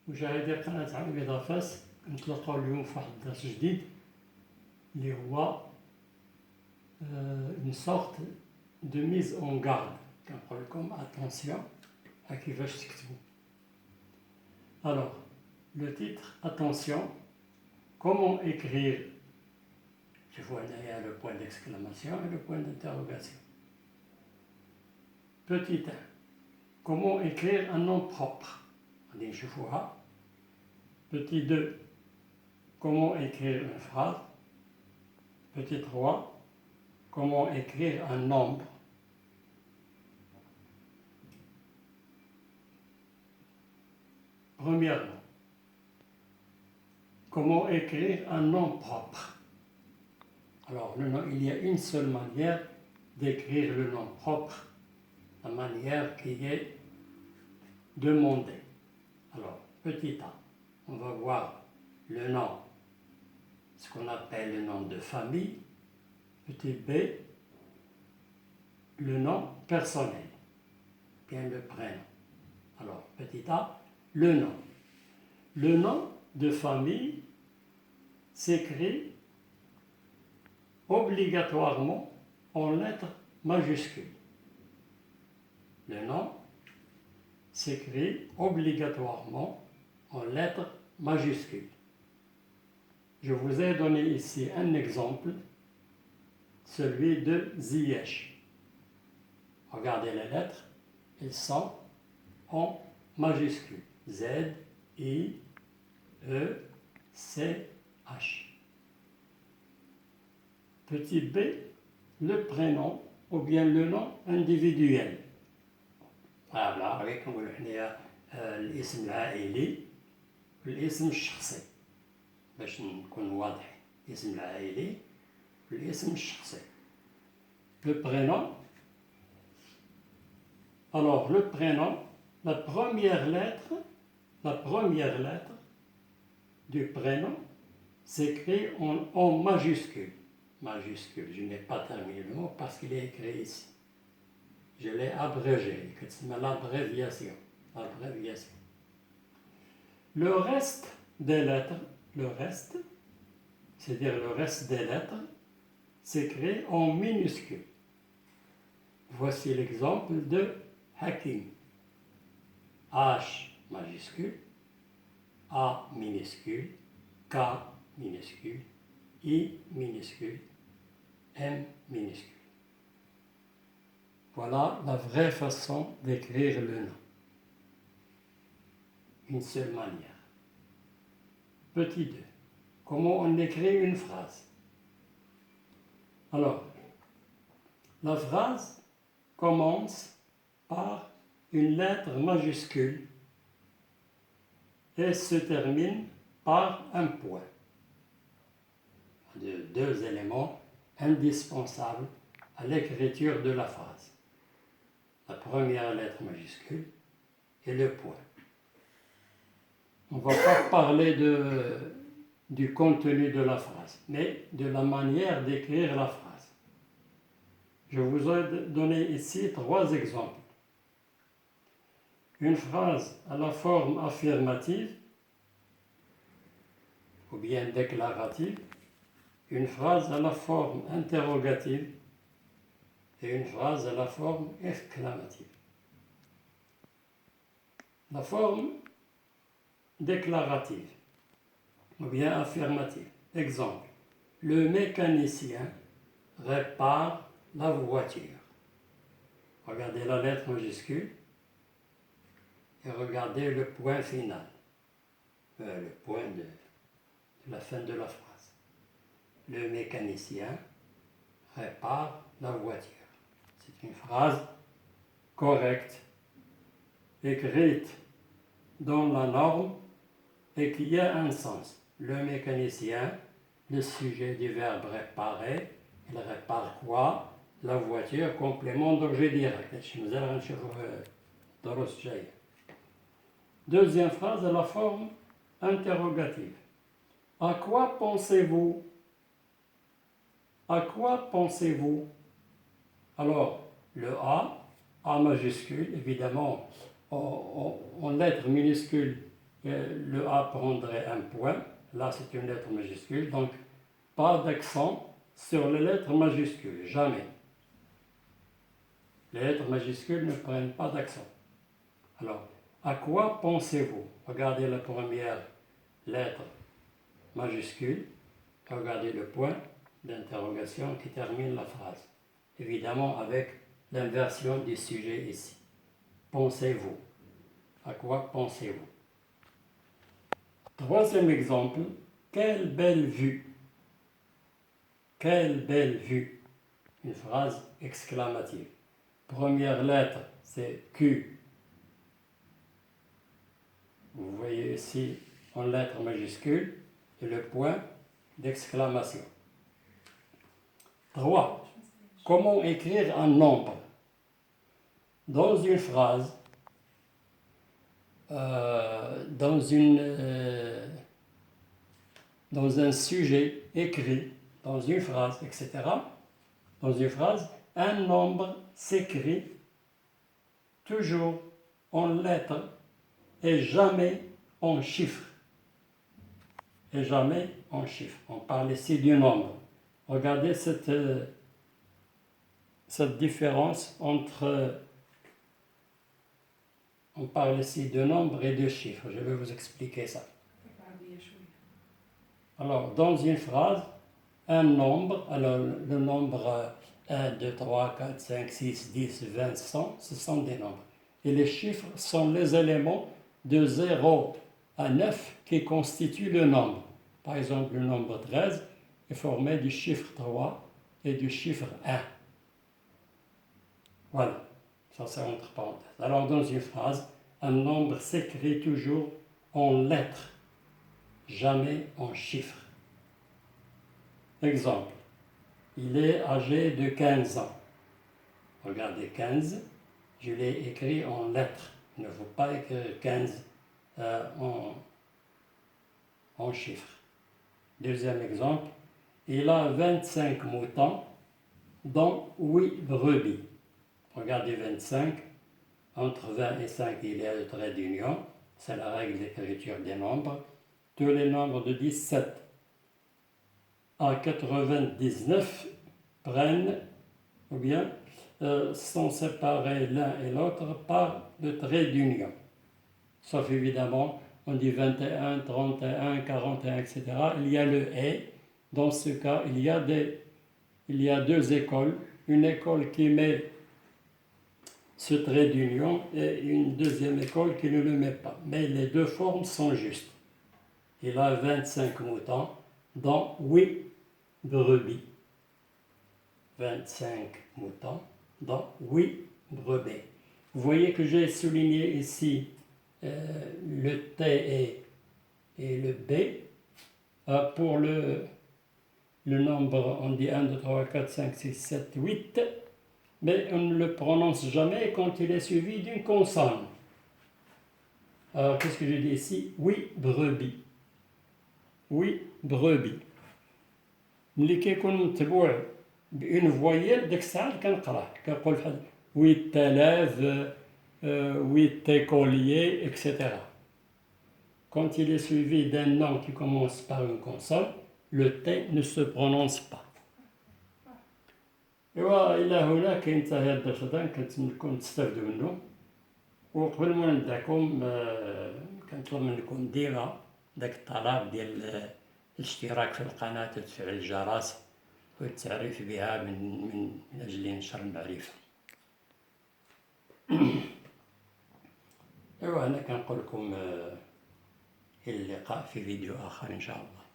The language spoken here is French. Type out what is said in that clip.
مشاهدي قناة عميدة فاس نتلاقاو اليوم في واحد الدرس جديد اللي هو une sorte de mise en garde كنقول لكم attention à كيفاش تكتبوا. Alors, le titre attention, comment écrire, je vois derrière le point d'exclamation et le point d'interrogation. Petit 1, comment écrire un nom propre. Je vois. Petit 2, comment écrire une phrase. Petit 3, comment écrire un nombre. Premièrement, comment écrire un nom propre. Alors, il y a une seule manière d'écrire le nom propre, la manière qui est demandée. Alors, petit a, on va voir le nom, ce qu'on appelle le nom de famille. Petit b, le nom personnel, bien le prénom. Alors, petit a, le nom. Le nom de famille s'écrit obligatoirement en lettres majuscules. Le nom s'écrit obligatoirement en lettres majuscules. Je vous ai donné ici un exemple, celui de Ziyech. Regardez les lettres, elles sont en majuscules. Z, I, E, C, H. Petit b, le prénom ou bien le nom individuel. voilà كنقولوا حنايا الاسم العائلي والاسم الشخصي باش نكون واضح. الاسم العائلي والاسم الشخصي. Le prénom. Alors le prénom, la première lettre du prénom s'écrit en majuscule. Majuscule, je n'ai pas terminé le mot parce qu'il est écrit ici. Je l'ai abrégé, c'est l'abréviation. Le reste des lettres, c'est-à-dire le reste des lettres, s'écrit en minuscule. Voici l'exemple de Hakim. H majuscule, A minuscule, K minuscule, I minuscule, M minuscule. Voilà la vraie façon d'écrire le nom. Une seule manière. Petit 2. Comment on écrit une phrase? Alors, la phrase commence par une lettre majuscule et se termine par un point. Deux éléments indispensables à l'écriture de la phrase. La première lettre majuscule et le point. On ne va pas parler du contenu de la phrase, mais de la manière d'écrire la phrase. Je vous ai donné ici 3 exemples. Une phrase à la forme affirmative ou bien déclarative, une phrase à la forme interrogative et une phrase à la forme exclamative. La forme déclarative ou bien affirmative. Exemple, le mécanicien répare la voiture. Regardez la lettre majuscule et regardez le point final, le point de la fin de la phrase. Le mécanicien répare la voiture. C'est une phrase correcte, écrite dans la norme et qui a un sens. Le mécanicien, le sujet du verbe réparer, il répare quoi? La voiture, complément d'objet direct. Deuxième phrase à la forme interrogative. À quoi pensez-vous? À quoi pensez-vous? Alors, le A majuscule, évidemment, en lettres minuscules, le A prendrait un point. Là, c'est une lettre majuscule, donc pas d'accent sur les lettres majuscules, jamais. Les lettres majuscules ne prennent pas d'accent. Alors, à quoi pensez-vous? Regardez la première lettre majuscule, regardez le point d'interrogation qui termine la phrase. Évidemment, avec l'inversion du sujet ici. Pensez-vous? À quoi pensez-vous? Troisième exemple, quelle belle vue! Quelle belle vue! Une phrase exclamative. Première lettre, c'est Q. Vous voyez ici en lettres majuscules et le point d'exclamation. 3. Comment écrire un nombre? Dans une phrase, dans un sujet écrit, dans une phrase, etc. Dans une phrase, un nombre s'écrit toujours en lettres et jamais en chiffres. Et jamais en chiffres. On parle ici du nombre. Regardez cette différence entre... On parle ici de nombre et de chiffres. Je vais vous expliquer ça. Alors, dans une phrase, un nombre, alors le nombre 1, 2, 3, 4, 5, 6, 10, 20, 100, ce sont des nombres. Et les chiffres sont les éléments de 0 à 9 qui constituent le nombre. Par exemple, le nombre 13 est formé du chiffre 3 et du chiffre 1. Voilà, ça c'est entre parenthèses. Alors, dans une phrase, un nombre s'écrit toujours en lettres, jamais en chiffres. Exemple, il est âgé de 15 ans. Regardez, 15, je l'ai écrit en lettres. Il ne faut pas écrire 15 en chiffres. Deuxième exemple, il a 25 moutons, dont 8 brebis. Regardez 25, entre 20 et 5, il y a le trait d'union. C'est la règle d'écriture des nombres. Tous les nombres de 17 à 99 prennent, ou bien sont séparés l'un et l'autre par le trait d'union. Sauf évidemment, on dit 21, 31, 41, etc. Il y a le « et ». Dans ce cas, il y a deux écoles. Une école qui met ce trait d'union et une deuxième école qui ne le met pas. Mais les deux formes sont justes. Il a 25 moutons, dont 8 brebis. 25 moutons, dont 8 brebis. Vous voyez que j'ai souligné ici le T et le B. Pour le nombre, on dit 1, 2, 3, 4, 5, 6, 7, 8, mais on ne le prononce jamais quand il est suivi d'une consonne. Alors, qu'est-ce que je dis ici? 8 brebis. 8 brebis. ملي كيكون متبوع بأون فويال ديك الساعة كنقراه كنقول بحال 8000 8 écoliers, etc. Quand il est suivi d'un nom qui commence par une consonne, le T ne se prononce pas. إوا إلى هنا كينتهي الدرس هذا، كنتمنىكم تستافدوا منه. وقبل ما نبداكم كنطلب منكم ديما داك الطلب ديال الاشتراك في القناة وتفعيل الجرس والتعريف بها من أجل نشر المعرفة. إيوا أنا كنقول لكم إلى اللقاء في فيديو آخر إن شاء الله.